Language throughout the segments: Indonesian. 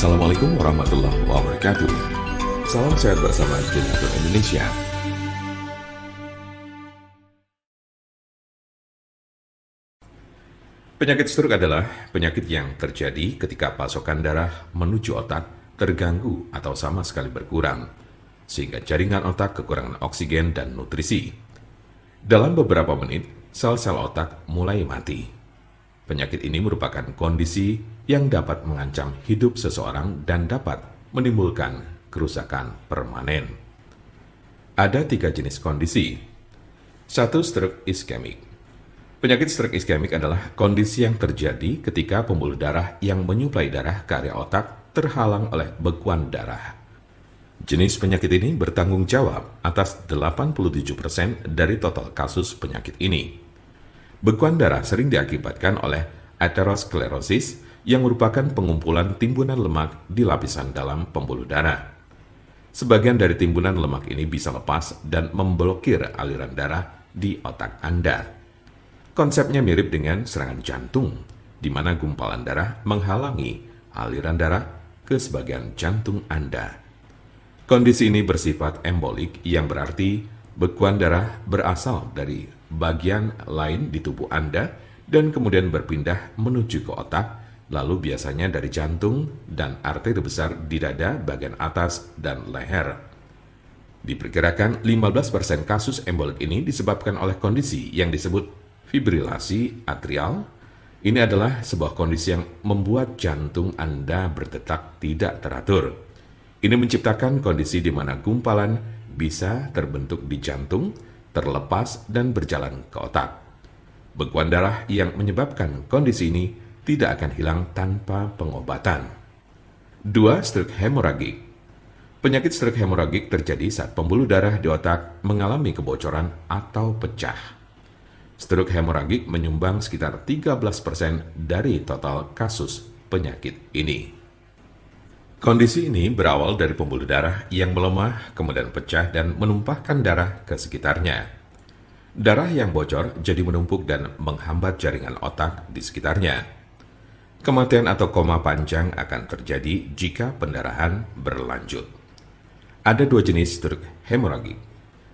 Assalamualaikum warahmatullahi wabarakatuh. Salam sehat bersama Generator Indonesia. Penyakit stroke adalah penyakit yang terjadi ketika pasokan darah menuju otak terganggu atau sama sekali berkurang, sehingga jaringan otak kekurangan oksigen dan nutrisi. Dalam beberapa menit, sel-sel otak mulai mati. Penyakit ini merupakan kondisi yang dapat mengancam hidup seseorang dan dapat menimbulkan kerusakan permanen. Ada 3 jenis kondisi. 1. Stroke iskemik. Penyakit stroke iskemik adalah kondisi yang terjadi ketika pembuluh darah yang menyuplai darah ke area otak terhalang oleh bekuan darah. Jenis penyakit ini bertanggung jawab atas 87% dari total kasus penyakit ini. Bekuan darah sering diakibatkan oleh aterosklerosis yang merupakan pengumpulan timbunan lemak di lapisan dalam pembuluh darah. Sebagian dari timbunan lemak ini bisa lepas dan memblokir aliran darah di otak Anda. Konsepnya mirip dengan serangan jantung, di mana gumpalan darah menghalangi aliran darah ke sebagian jantung Anda. Kondisi ini bersifat embolik, yang berarti bekuan darah berasal dari bagian lain di tubuh Anda dan kemudian berpindah menuju ke otak, lalu biasanya dari jantung dan arteri besar di dada bagian atas dan leher. Diperkirakan 15% kasus embolik ini disebabkan oleh kondisi yang disebut fibrilasi atrial. Ini adalah sebuah kondisi yang membuat jantung Anda berdetak tidak teratur. Ini menciptakan kondisi di mana gumpalan bisa terbentuk di jantung, terlepas dan berjalan ke otak. Bekuan darah yang menyebabkan kondisi ini tidak akan hilang tanpa pengobatan. 2. Stroke hemoragik. Penyakit stroke hemoragik terjadi saat pembuluh darah di otak mengalami kebocoran atau pecah. Stroke hemoragik menyumbang sekitar 13% dari total kasus penyakit ini. Kondisi ini berawal dari pembuluh darah yang melemah, kemudian pecah dan menumpahkan darah ke sekitarnya. Darah yang bocor jadi menumpuk dan menghambat jaringan otak di sekitarnya. Kematian atau koma panjang akan terjadi jika pendarahan berlanjut. Ada 2 jenis stroke hemoragik.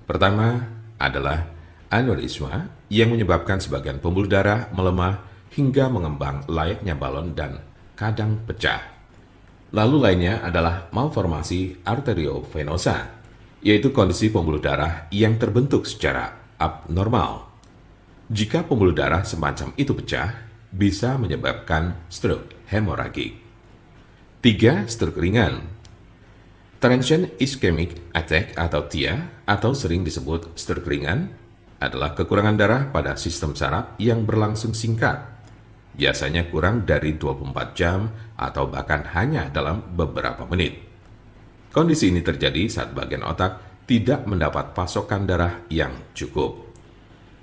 Pertama adalah aneurisma yang menyebabkan sebagian pembuluh darah melemah hingga mengembang layaknya balon dan kadang pecah. Lalu lainnya adalah malformasi arteriovenosa, yaitu kondisi pembuluh darah yang terbentuk secara abnormal. Jika pembuluh darah semacam itu pecah, bisa menyebabkan stroke hemoragik. 3. Stroke ringan. Transient ischemic attack atau TIA, atau sering disebut stroke ringan, adalah kekurangan darah pada sistem saraf yang berlangsung singkat, biasanya kurang dari 24 jam atau bahkan hanya dalam beberapa menit. Kondisi ini terjadi saat bagian otak tidak mendapat pasokan darah yang cukup.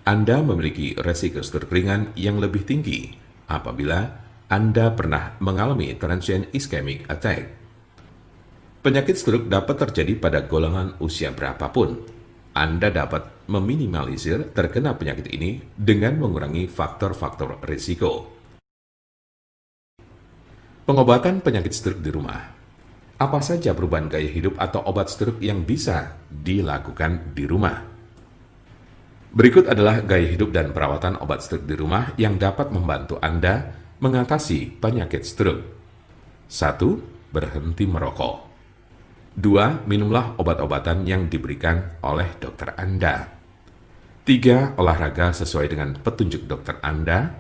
Anda memiliki resiko stroke ringan yang lebih tinggi apabila Anda pernah mengalami transient ischemic attack. Penyakit stroke dapat terjadi pada golongan usia berapapun. Anda dapat meminimalisir terkena penyakit ini dengan mengurangi faktor-faktor risiko. Pengobatan penyakit stroke di rumah. Apa saja perubahan gaya hidup atau obat stroke yang bisa dilakukan di rumah? Berikut adalah gaya hidup dan perawatan obat stroke di rumah yang dapat membantu Anda mengatasi penyakit stroke. 1. Berhenti merokok. 2. Minumlah obat-obatan yang diberikan oleh dokter Anda. 3. Olahraga sesuai dengan petunjuk dokter Anda.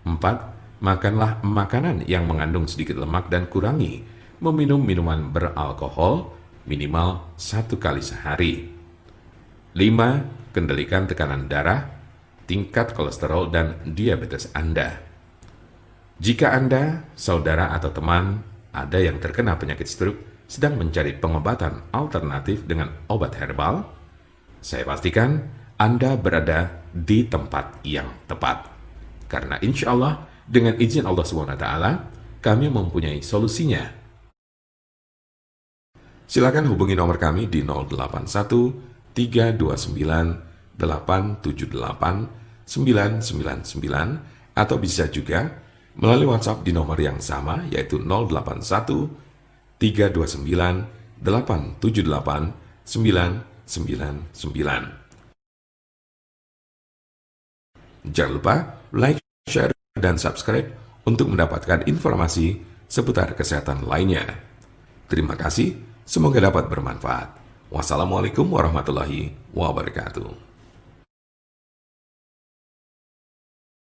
4. Makanlah makanan yang mengandung sedikit lemak dan kurangi meminum minuman beralkohol minimal 1 kali sehari. 5. Kendalikan tekanan darah, tingkat kolesterol, dan diabetes Anda. Jika Anda, saudara, atau teman ada yang terkena penyakit stroke sedang mencari pengobatan alternatif dengan obat herbal, saya pastikan Anda berada di tempat yang tepat. Karena insya Allah, dengan izin Allah SWT, kami mempunyai solusinya. Silakan hubungi nomor kami di 081 329 878 999 atau bisa juga melalui WhatsApp di nomor yang sama yaitu 081 329 878 999. Jangan lupa like, share, dan subscribe untuk mendapatkan informasi seputar kesehatan lainnya. Terima kasih, semoga dapat bermanfaat. Wassalamualaikum warahmatullahi wabarakatuh.